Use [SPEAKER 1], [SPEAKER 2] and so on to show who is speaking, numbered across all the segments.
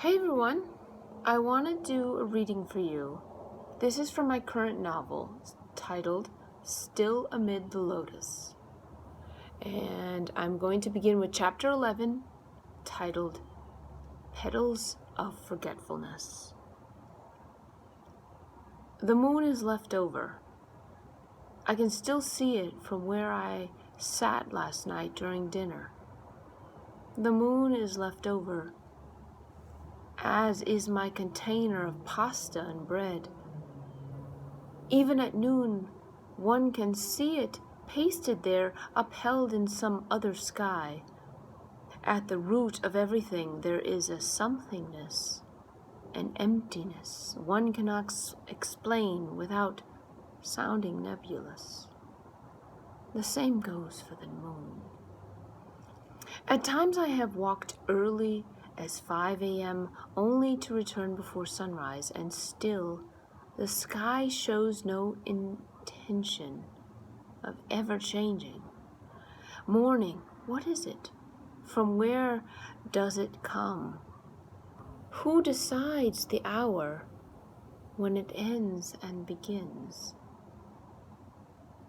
[SPEAKER 1] Hey everyone, I want to do a reading for you. This is from my current novel titled Still Amid the Lotus. And I'm going to begin with chapter 11 titled Petals of Forgetfulness. The moon is left over. I can still see it from where I sat last night during dinner. The moon is left over, as is my container of pasta and bread. Even at noon, one can see it pasted there, upheld in some other sky. At the root of everything there is a somethingness, an emptiness one cannot explain without sounding nebulous. The same goes for the moon. At times I have walked early as 5 a.m. only to return before sunrise, and still the sky shows no intention of ever changing. Morning, what is it? From where does it come? Who decides the hour when it ends and begins?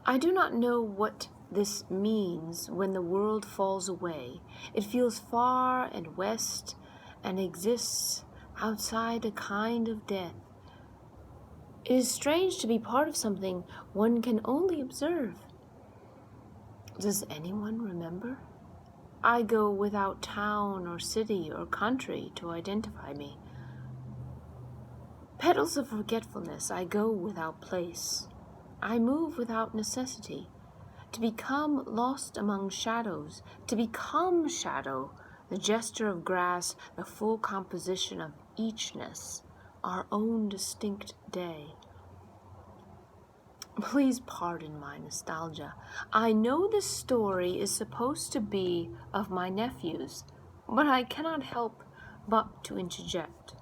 [SPEAKER 1] I do not know what this means when the world falls away. It feels far and west and exists outside a kind of death. It is strange to be part of something one can only observe. Does anyone remember? I go without town or city or country to identify me. Petals of forgetfulness, I go without place. I move without necessity. To become lost among shadows, to become shadow, the gesture of grass, the full composition of eachness, our own distinct day. Please pardon my nostalgia. I know this story is supposed to be of my nephews, but I cannot help but to interject.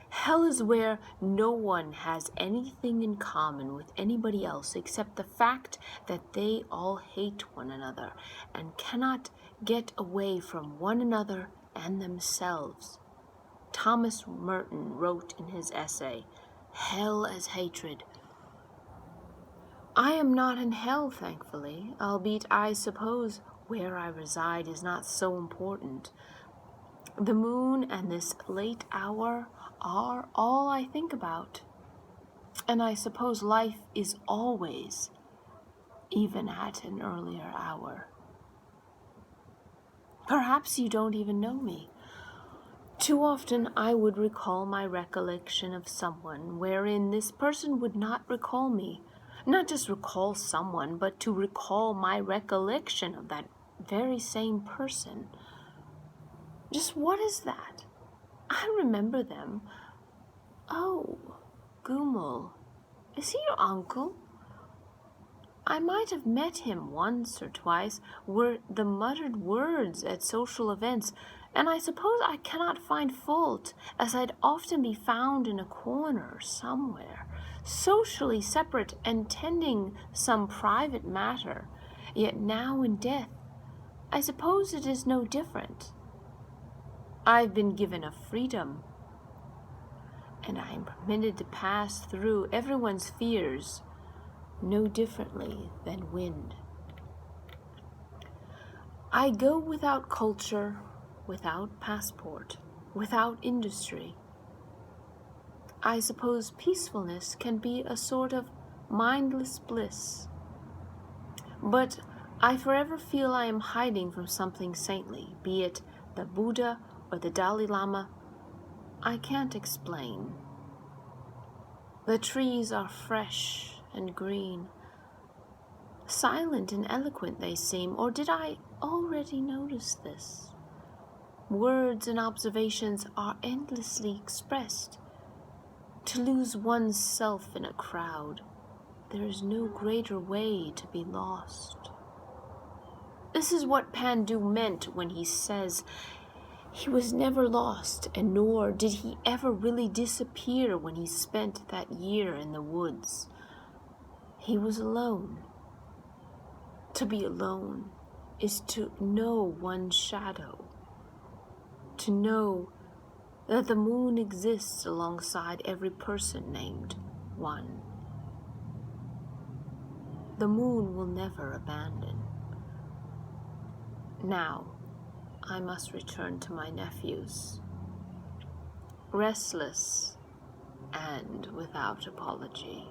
[SPEAKER 1] Hell is where no one has anything in common with anybody else except the fact that they all hate one another and cannot get away from one another and themselves. Thomas Merton wrote in his essay, Hell as Hatred. I am not in hell, thankfully, albeit I suppose where I reside is not so important. The moon and this late hour are all I think about, and I suppose life is always, even at an earlier hour. Perhaps you don't even know me. Too often I would recall my recollection of someone wherein this person would not recall me. Not just recall someone, but to recall my recollection of that very same person. Just what is that? I remember them. Oh, Gumul. Is he your uncle? I might have met him once or twice, were the muttered words at social events, and I suppose I cannot find fault, as I'd often be found in a corner somewhere, socially separate and tending some private matter. Yet now in death, I suppose it is no different. I've been given a freedom, and I am permitted to pass through everyone's fears no differently than wind. I go without culture, without passport, without industry. I suppose peacefulness can be a sort of mindless bliss. But I forever feel I am hiding from something saintly, be it the Buddha or the Dalai Lama. I can't explain. The trees are fresh and green. Silent and eloquent they seem, or did I already notice this? Words and observations are endlessly expressed. To lose one's self in a crowd, there is no greater way to be lost. This is what Pandu meant when he says he was never lost, and nor did he ever really disappear when he spent that year in the woods. He was alone. To be alone is to know one's shadow, to know that the moon exists alongside every person named one. The moon will never abandon. Now, I must return to my nephews, restless and without apology.